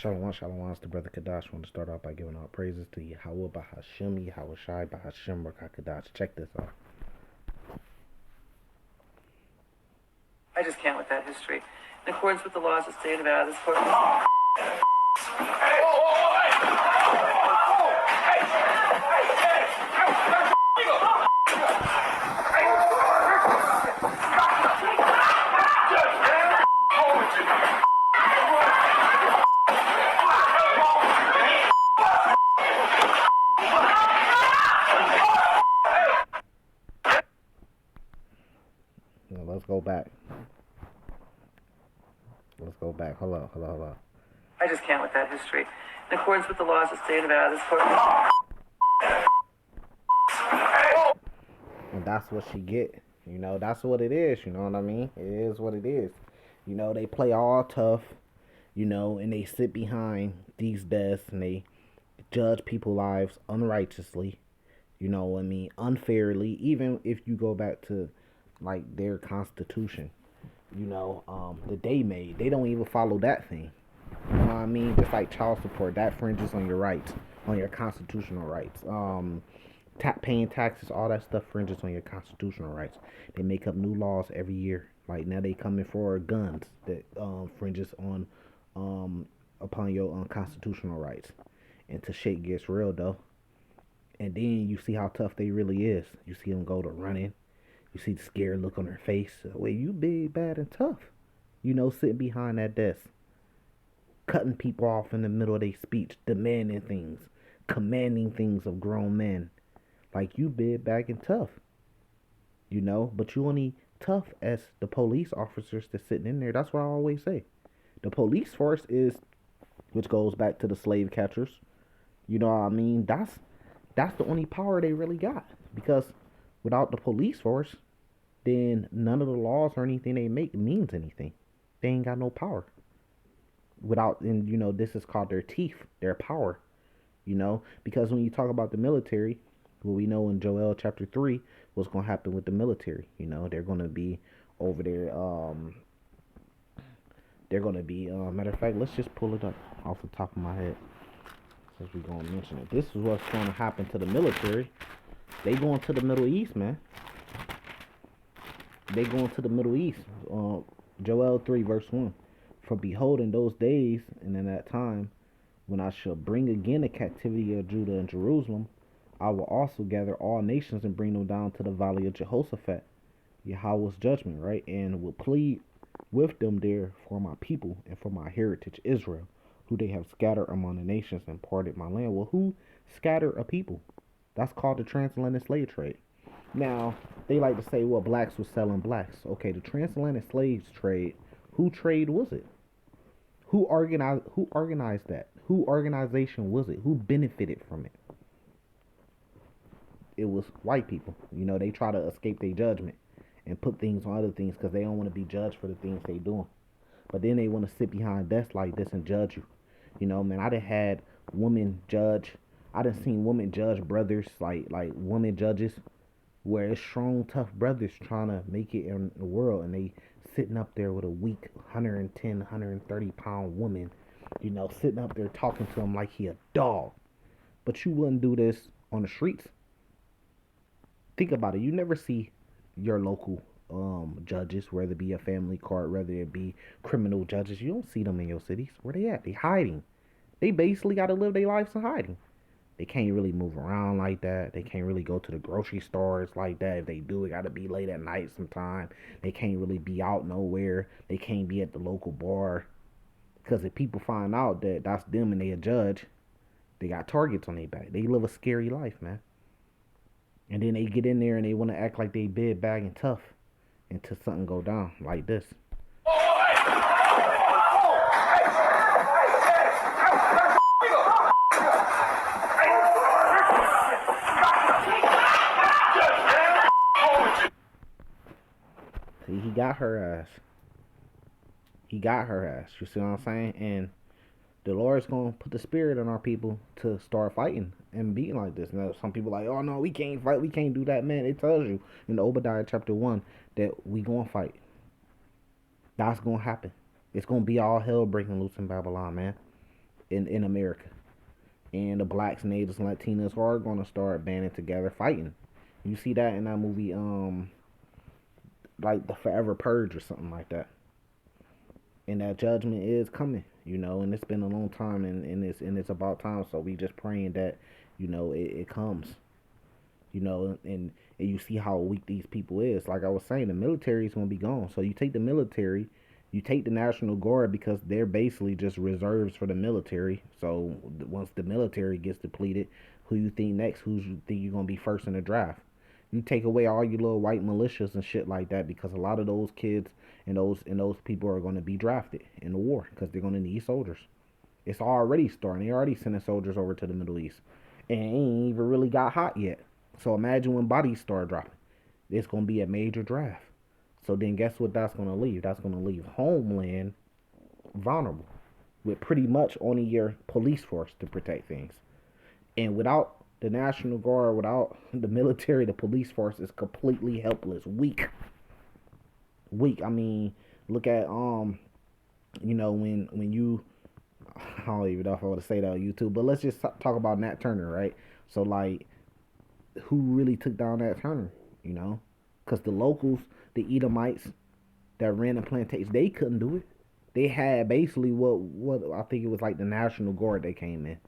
Shalom, shalom. It's the brother Kadash. I want to start off by giving all praises to Yahweh, Bahashim, Yahweh Shai, Bahashim, Rakakadash. Check this out. I just can't with that history. In accordance with the laws of the state of Nevada, this court. Now, let's go back. Hold on. I just can't with that history. In accordance with the laws of the state of Nevada, this court. And that's what she get. That's what it is. You know what I mean? It is what it is. They play all tough, and they sit behind these desks and they judge people's lives unrighteously, unfairly, even if you go back to like their constitution, that they made. They don't even follow that thing. You know what I mean? Just like child support, that fringes on your rights, on your constitutional rights. Paying taxes, all that stuff fringes on your constitutional rights. They make up new laws every year. Like now they coming for guns that fringes on upon your constitutional rights. And to shit gets real though. And then you see how tough they really is. You see them go to running. You see the scared look on their face. Wait, you big, bad, and tough. Sitting behind that desk. Cutting people off in the middle of their speech. Demanding things. Commanding things of grown men. Like you big, bad, and tough. But you only tough as the police officers that's sitting in there. That's what I always say. The police force is, which goes back to the slave catchers. You know what I mean? That's the only power they really got. Because without the police force, then none of the laws or anything they make means anything. They ain't got no power. This is called their teeth, their power. Because when you talk about the military, what we know in Joel chapter 3, what's going to happen with the military. They're going to be over there. They're going to be, matter of fact, let's just pull it up off the top of my head. Since we're going to mention it. This is what's going to happen to the military. They going to the Middle East, man. They going to the Middle East. Joel 3 verse 1. For behold, in those days and in that time, when I shall bring again the captivity of Judah and Jerusalem, I will also gather all nations and bring them down to the valley of Jehoshaphat, Yahweh's judgment, right? And will plead with them there for my people and for my heritage Israel, who they have scattered among the nations and parted my land. Well, who scattered a people? That's called the transatlantic slave trade. Now, they like to say, well, blacks were selling blacks. Okay, the transatlantic slave trade, who trade was it? Who organized that? Who organization was it? Who benefited from it? It was white people. They try to escape their judgment and put things on other things because they don't want to be judged for the things they doing. But then they want to sit behind desks like this and judge you. Man, I done had women judge. I done seen women judge brothers, like women judges, where it's strong, tough brothers trying to make it in the world, and they sitting up there with a weak 110, 130-pound woman, sitting up there talking to him like he a dog. But you wouldn't do this on the streets. Think about it. You never see your local judges, whether it be a family court, whether it be criminal judges. You don't see them in your cities. Where they at? They hiding. They basically got to live their lives in hiding. They can't really move around like that. They can't really go to the grocery stores like that. If they do, it got to be late at night sometime. They can't really be out nowhere. They can't be at the local bar. Because if people find out that that's them and they a judge, they got targets on their back. They live a scary life, man. And then they get in there and they want to act like they big, bag, and tough until something go down like this. See, he got her ass. He got her ass. You see what I'm saying? And the Lord's going to put the spirit in our people to start fighting and being like this. Now, some people are like, oh, no, we can't fight. We can't do that, man. It tells you in Obadiah chapter 1 that we going to fight. That's going to happen. It's going to be all hell breaking loose in Babylon, man. in America. And the blacks, natives, Latinos are gonna start banding together, fighting. You see that in that movie, like the Forever Purge or something like that. And that judgment is coming, and it's been a long time, and it's about time. So we just praying that, it comes, and you see how weak these people is. Like I was saying, the military is gonna be gone. So you take the military, you take the National Guard because they're basically just reserves for the military. So once the military gets depleted, who you think next? Who you think you're gonna be first in the draft? You take away all your little white militias and shit like that because a lot of those kids and those people are going to be drafted in the war because they're going to need soldiers. It's already starting. They already sending soldiers over to the Middle East, and it ain't even really got hot yet. So imagine when bodies start dropping. It's going to be a major draft. So then guess what that's going to leave? That's going to leave homeland vulnerable with pretty much only your police force to protect things. And without the National Guard, without the military, the police force is completely helpless, weak. Weak. I mean, look at when you I don't even know if I want to say that on YouTube, but let's just talk about Nat Turner, right? So like, who really took down Nat Turner? You know, because the locals, the Edomites that ran the plantation, they couldn't do it. They had basically what I think it was like the National Guard that came in.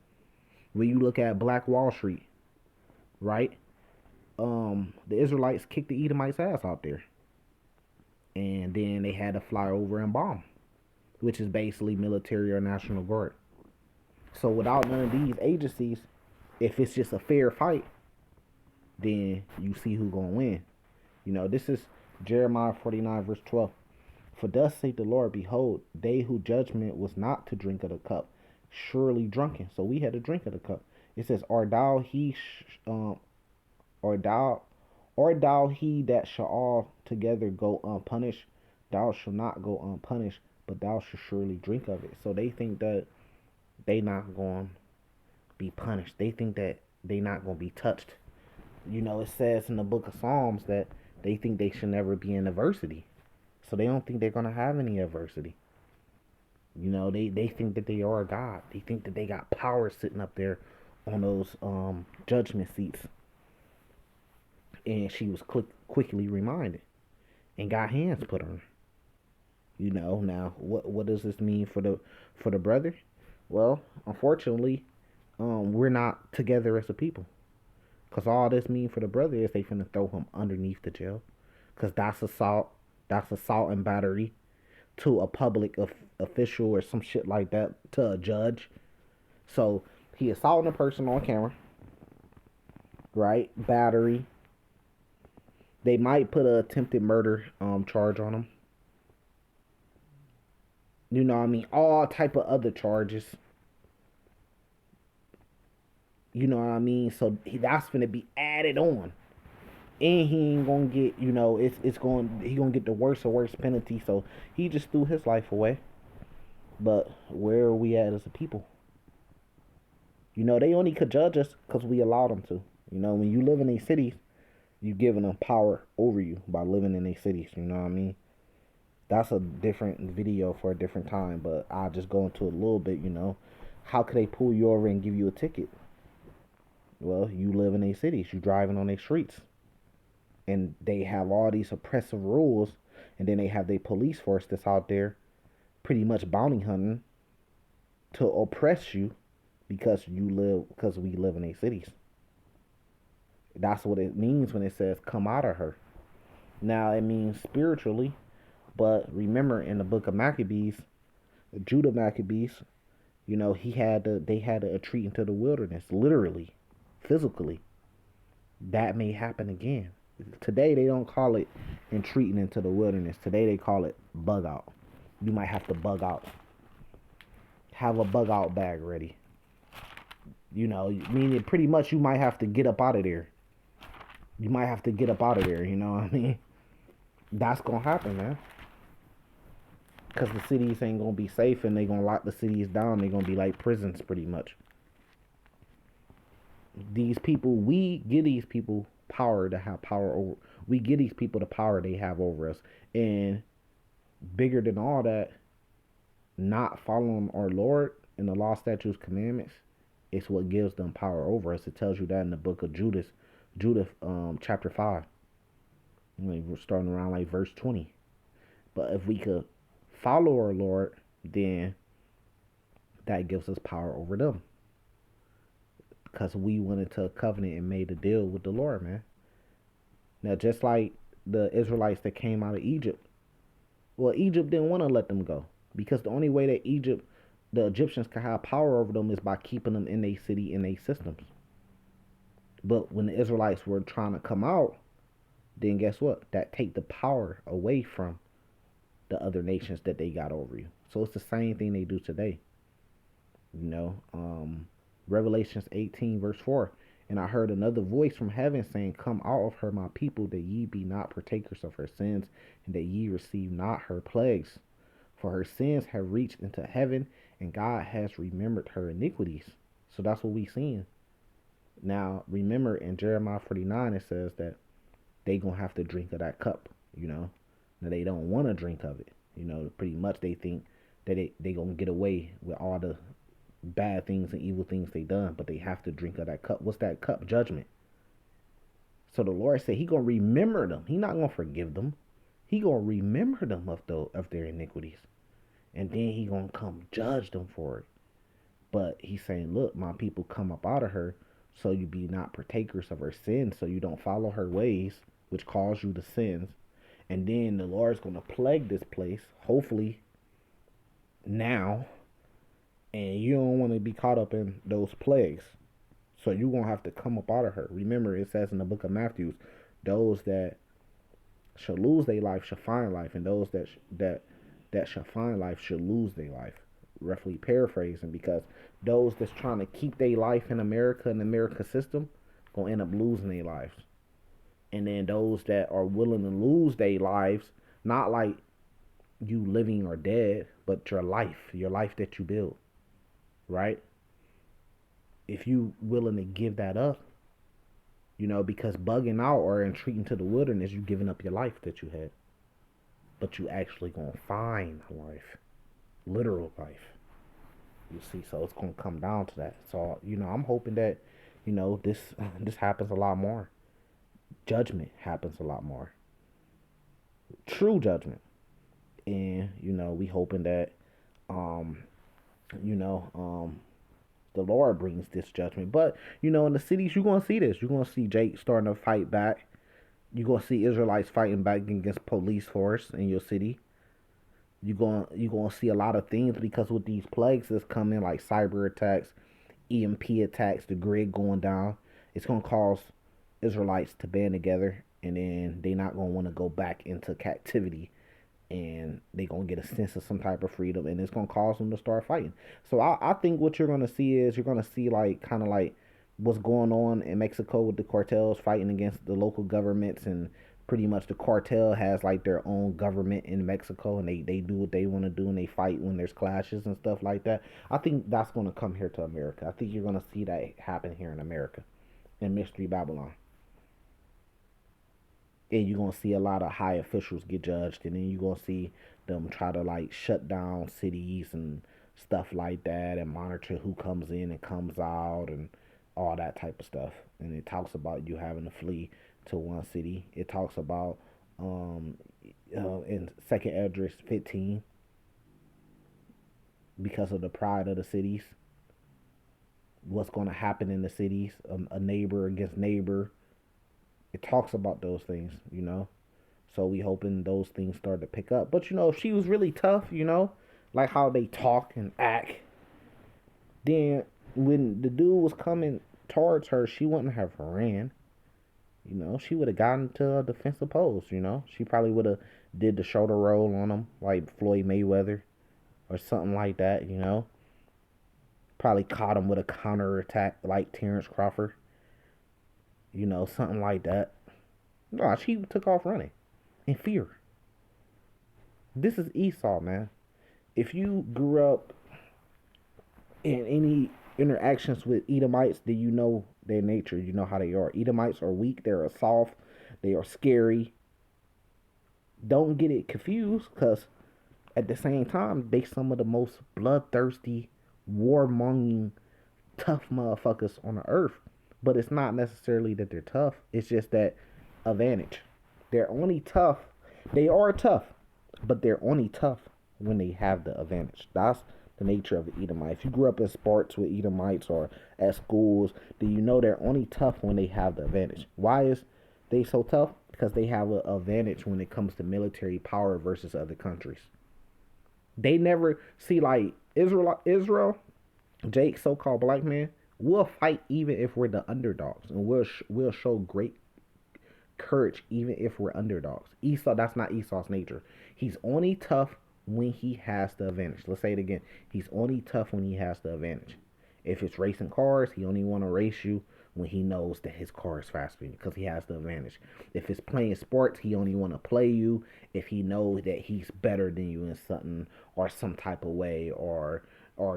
When you look at Black Wall Street, right? The Israelites kicked the Edomites' ass out there, and then they had to fly over and bomb, which is basically military or National Guard. So without none of these agencies, if it's just a fair fight, then you see who gonna win. This is Jeremiah 49 verse 12. For thus saith the Lord, behold, they who judgment was not to drink of the cup, surely drunken. So we had to drink of the cup. It says, or thou, or thou he that shall all together go unpunished, thou shalt not go unpunished, but thou shalt surely drink of it. So they think that they not going to be punished. They think that they not going to be touched. It says in the book of Psalms that they think they should never be in adversity. So they don't think they're going to have any adversity. They think that they are God. They think that they got power sitting up there on those judgment seats. And she was quickly reminded and got hands put on her. Now what does this mean for the brother? Well, unfortunately, we're not together as a people. Cause all this mean for the brother is they finna throw him underneath the jail. Cause that's assault. That's assault and battery to a public official or some shit like that, to a judge. So he assaulting a person on camera, right? Battery. They might put a attempted murder charge on him. All type of other charges. So that's gonna be added on, and he ain't gonna get, he gonna get the worst of worst penalty. So he just threw his life away. But where are we at as a people? They only could judge us because we allowed them to. When you live in these cities, you giving them power over you by living in these cities. You know what I mean? That's a different video for a different time. But I'll just go into a little bit. How could they pull you over and give you a ticket? Well, you live in these cities. You driving on these streets, and they have all these oppressive rules, and then they have their police force that's out there, pretty much bounty hunting to oppress you because we live in these cities. That's what it means when it says come out of her. Now it means spiritually, but remember in the book of Maccabees, Judah Maccabees, they had to retreat into the wilderness, literally, physically. That may happen again. Today they don't call it retreating into the wilderness. Today they call it bug out. You might have to bug out. Have a bug out bag ready. Meaning pretty much you might have to get up out of there. You know what I mean? That's gonna happen, man. Because the cities ain't gonna be safe and they gonna lock the cities down. They gonna be like prisons pretty much. These people, we give these people power to have power over. We give these people the power they have over us. And bigger than all that, not following our Lord and the law, statutes, commandments, it's what gives them power over us. It tells you that in the book of Judith, chapter 5. We're starting around like verse 20. But if we could follow our Lord, then that gives us power over them. Because we went into a covenant and made a deal with the Lord, man. Now, just like the Israelites that came out of Egypt, well, Egypt didn't want to let them go. Because the only way that the Egyptians could have power over them is by keeping them in their city, in their systems. But when the Israelites were trying to come out, then guess what? That take the power away from the other nations that they got over you. So it's the same thing they do today. You know, Revelations 18 verse 4. And I heard another voice from heaven saying, Come out of her, my people, that ye be not partakers of her sins, and that ye receive not her plagues. For her sins have reached into heaven, and God has remembered her iniquities. So that's what we seeing. Now, remember in Jeremiah 49, it says that they gonna have to drink of that cup, you know. Now they don't want to drink of it, you know. Pretty much they think that they gonna get away with all the bad things and evil things they done, but they have to drink of that cup. What's that cup? Judgment. So the Lord said He gonna remember them. He not gonna forgive them. He gonna remember them of their iniquities, and then He gonna come judge them for it. But He's saying, look, my people, come up out of her, so you be not partakers of her sins, so you don't follow her ways, which cause you the sins. And then the Lord's gonna plague this place, hopefully now, and you don't want to be caught up in those plagues. So you're going to have to come up out of her. Remember, it says in the book of Matthew, those that shall lose their life shall find life, and those that shall find life shall lose their life. Roughly paraphrasing, because those that's trying to keep their life in America and the America system going to end up losing their lives. And then those that are willing to lose their lives, not like you living or dead, but your life that you build, right? If you willing to give that up, you know, because bugging out or entreating to the wilderness, you giving up your life that you had. But you actually gonna find life. Literal life. You see, so it's gonna come down to that. So, you know, I'm hoping that, you know, this happens a lot more. Judgment happens a lot more. True judgment. And, you know, we hoping that um, you know, the Lord brings this judgment. But, you know, in the cities, you're going to see this. You're going to see Jake starting to fight back. You're going to see Israelites fighting back against police force in your city. You're going to see a lot of things, because with these plagues that's coming, like cyber attacks, EMP attacks, the grid going down, it's going to cause Israelites to band together, and then they're not going to want to go back into captivity, and they're going to get a sense of some type of freedom, and it's going to cause them to start fighting. So I think what you're going to see is, you're going to see like kind of like what's going on in Mexico with the cartels fighting against the local governments, and pretty much the cartel has like their own government in Mexico, and they do what they want to do, and they fight when there's clashes and stuff like that. I think that's going to come here to America. I think you're going to see that happen here in America, in Mystery Babylon. And you're gonna see a lot of high officials get judged, and then you're gonna see them try to like shut down cities and stuff like that, and monitor who comes in and comes out, and all that type of stuff. And it talks about you having to flee to one city. It talks about um in Second Esdras 15, because of the pride of the cities, what's going to happen in the cities, a neighbor against neighbor. It talks about those things, you know. So we hoping those things start to pick up. But you know, if she was really tough, you know, like how they talk and act, then when the dude was coming towards her, she wouldn't have ran. You know, she would have gotten to a defensive pose. You know, she probably would have did the shoulder roll on him like Floyd Mayweather or something like that. You know, probably caught him with a counter attack like Terrence Crawford. You know, something like that. No, she took off running in fear. This is Esau, man. If you grew up in any interactions with Edomites, then you know their nature. You know how they are. Edomites are weak. They're soft. They are scary. Don't get it confused, because At the same time, they some of the most bloodthirsty, warmongering, tough motherfuckers on the earth. But it's not necessarily that they're tough. It's just that advantage. They're only tough. They are tough, but they're only tough when they have the advantage. That's the nature of the Edomite. If you grew up in sports with Edomites or at schools, then you know they're only tough when they have the advantage. Why is they so tough? Because they have an advantage when it comes to military power versus other countries. They never see like Israel, Jake, so-called black man. We'll fight even if we're the underdogs, and we'll show great courage even if we're underdogs. Esau, that's not Esau's nature. He's only tough when he has the advantage. Let's say it again. He's only tough when he has the advantage. If it's racing cars, he only want to race you when he knows that his car is faster because he has the advantage. If it's playing sports, he only want to play you if he knows that he's better than you in something or some type of way, or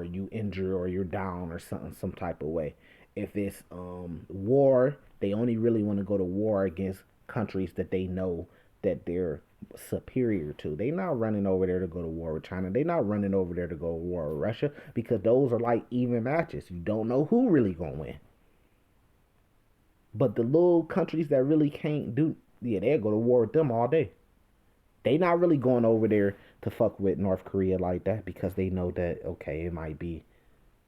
you injured or you're down or something some type of way. If it's war, they only really want to go to war against countries that they know that they're superior to. They not running over there to go to war with China. They not running over there to go to war with Russia because those are like even matches. You don't know who really gonna win. But the little countries that really can't do, yeah, they'll go to war with them all day. They not really going over there to fuck with North Korea like that because they know that okay, it might be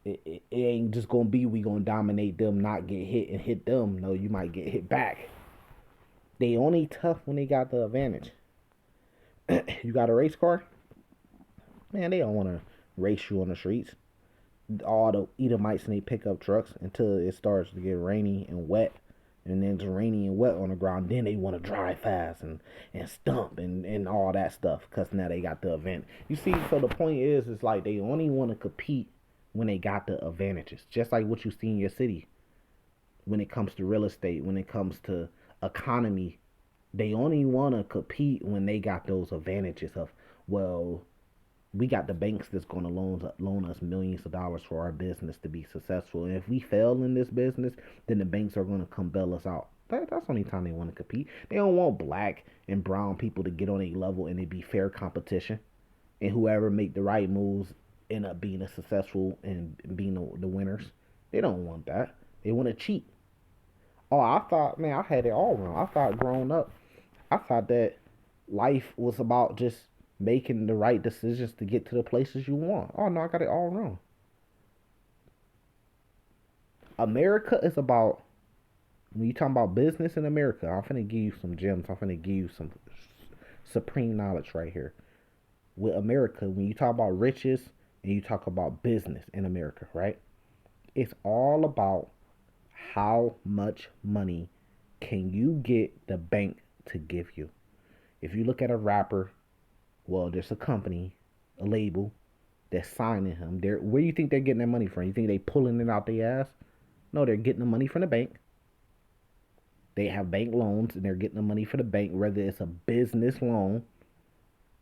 it ain't just gonna be we gonna dominate them, not get hit and hit them. No, you might get hit back. They only tough when they got the advantage. You got a race car, man. They don't want to race you on the streets. All the Edomites in they pickup trucks until it starts to get rainy and wet, and then it's rainy and wet on the ground. Then they want to drive fast and stump and all that stuff because now they got the event. You see, so the point is, it's like they only want to compete when they got the advantages. Just like what you see in your city when it comes to real estate, when it comes to economy, they only want to compete when they got those advantages of, well, we got the banks that's going to loan us millions of dollars for our business to be successful. And if we fail in this business, then the banks are going to come bail us out. That's the only time they want to compete. They don't want black and brown people to get on a level and it be fair competition. And whoever make the right moves end up being a successful and being the winners. They don't want that. They want to cheat. Oh, I thought, man, I had it all wrong. I thought growing up, I thought that life was about just making the right decisions to get to the places you want. Oh no, I got it all wrong. America is about when you talking about business in America. I'm finna give you some gems. I'm finna give you some supreme knowledge right here. With America, when you talk about riches and you talk about business in America, right? It's all about how much money can you get the bank to give you. If you look at a rapper, well, there's a company, a label that's signing him. Where do you think they're getting their money from? You think they pulling it out their ass? No, they're getting the money from the bank. They have bank loans and they're getting the money for the bank, whether it's a business loan.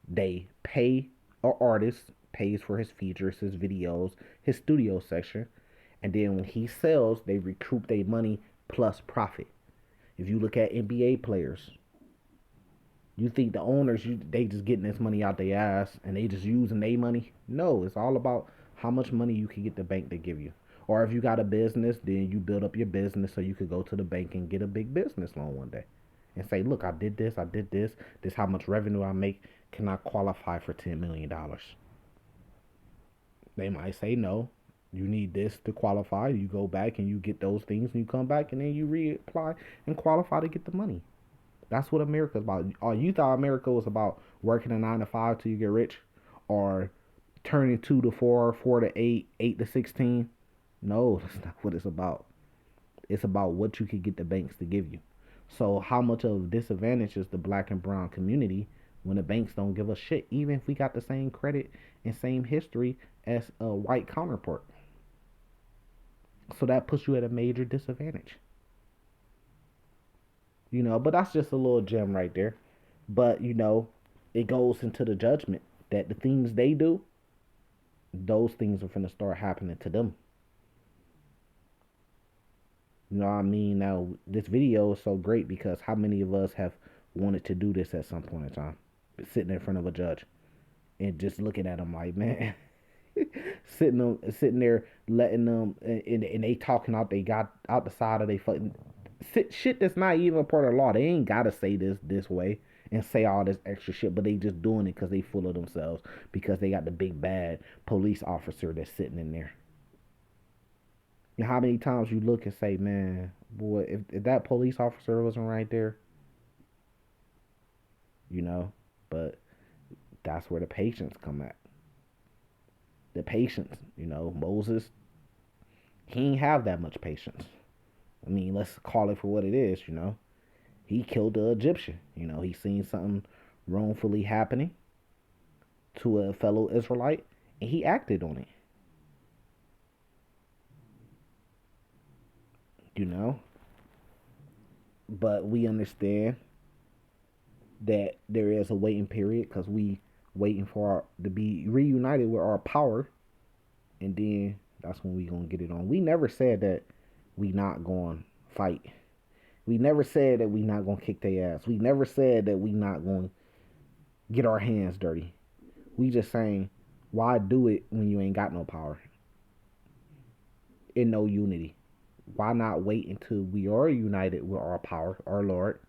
They pay an artist, pays for his features, his videos, his studio section, and then when he sells, they recoup their money plus profit. If you look at NBA players, you think the owners they just getting this money out their ass and they just using their money? No, it's all about how much money you can get the bank to give you. Or if you got a business, then you build up your business so you could go to the bank and get a big business loan one day and say, look, I did this, I did this. This is how much revenue I make. Can I qualify for $10 million? They might say no. You need this to qualify. You go back and you get those things and you come back and then you reapply and qualify to get the money. That's what America's about. Or you thought America was about working a 9 to 5 till you get rich, or turning 2 to 4, 4 to 8, 8 to 16. No, that's not what it's about. It's about what you can get the banks to give you. So how much of disadvantage is the black and brown community when the banks don't give us shit, even if we got the same credit and same history as a white counterpart? So that puts you at a major disadvantage. But that's just a little gem right there. But it goes into the judgment that the things they do, those things are gonna start happening to them. You know what I mean? Now this video is so great because how many of us have wanted to do this at some point in time? Sitting in front of a judge. and just looking at them like, man, sitting there, letting them, and they talking out. They got out the side of they fucking shit that's not even part of the law. They ain't gotta say this way and say all this extra shit, but they just doing it because they full of themselves because they got the big bad police officer that's sitting in there. You know how many times you look and say, man, boy, if that police officer wasn't right there, you know, but that's where the patience come at. The patience, Moses, he ain't have that much patience. I mean, let's call it for what it is. He killed the Egyptian. He seen something wrongfully happening to a fellow Israelite, and he acted on it. You know, but we understand that there is a waiting period because we waiting for to be reunited with our power, and then that's when we gonna get it on. We never said that we not going to fight. We never said that we not gonna kick their ass. We never said that we not going to get our hands dirty. We just saying, why do it when you ain't got no power and no unity? Why not wait until we are united with our power, our Lord,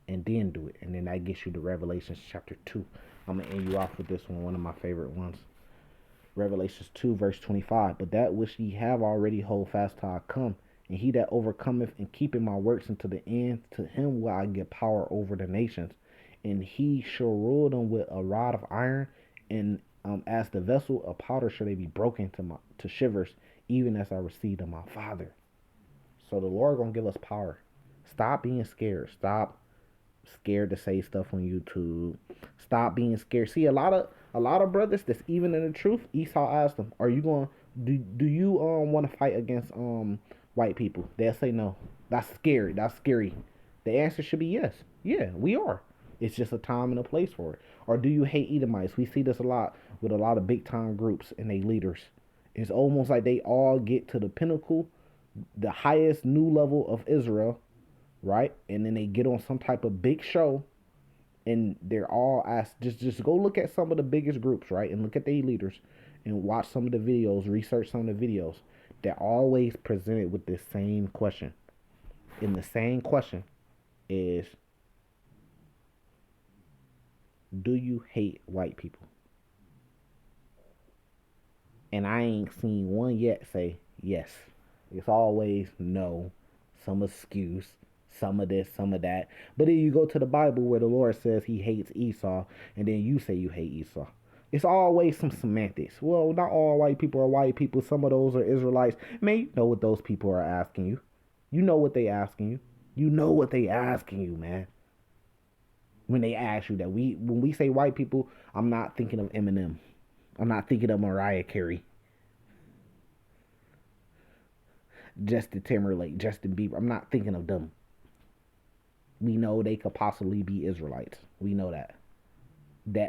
and then do it? And then that gets you to Revelations chapter 2. I'm going to end you off with this one of my favorite ones. Revelations 2 verse 25. But that which ye have already hold fast till I come. And he that overcometh and keepeth my works unto the end, to him will I give power over the nations. And he shall rule them with a rod of iron. And as the vessel of powder shall they be broken to shivers, even as I received of my Father. So the Lord gonna give us power. Stop being scared. Stop scared to say stuff on YouTube. Stop being scared. See, a lot of brothers that's even in the truth. Esau asked them, "Are you going? Do you want to fight against white people?" They'll say no. That's scary. That's scary. The answer should be yes. Yeah, we are. It's just a time and a place for it. Or do you hate Edomites? We see this a lot with a lot of big time groups and they leaders. It's almost like they all get to the pinnacle, the highest new level of Israel, right? And then they get on some type of big show and they're all asked, just go look at some of the biggest groups, right? And look at their leaders and watch some of the videos, research some of the videos. They're always presented with this same question. And the same question is, do you hate white people? And I ain't seen one yet say yes. It's always no, some excuse, some of this, some of that. But then you go to the Bible where the Lord says he hates Esau, and then you say you hate Esau. It's always some semantics. Well, not all white people are white people. Some of those are Israelites. Man, you know what those people are asking you. You know what they asking you. You know what they asking you, man. When they ask you that, when we say white people, I'm not thinking of Eminem. I'm not thinking of Mariah Carey, Justin Timberlake, Justin Bieber. I'm not thinking of them. We know they could possibly be Israelites. We know that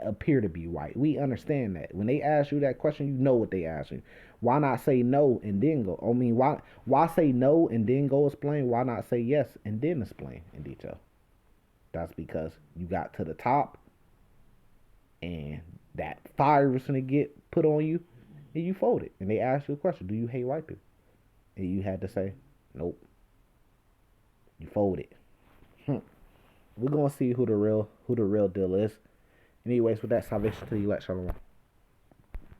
appear to be white. We understand that. When they ask you that question, you know what they ask you. Why not say no and then go? I mean, why say no and then go explain? Why not say yes and then explain in detail? That's because you got to the top and that fire was gonna get put on you and you folded. And they asked you a question, do you hate white people? And you had to say, nope. You folded. We're gonna see who the real deal is. Anyways, with that, salvation to you, let shalom.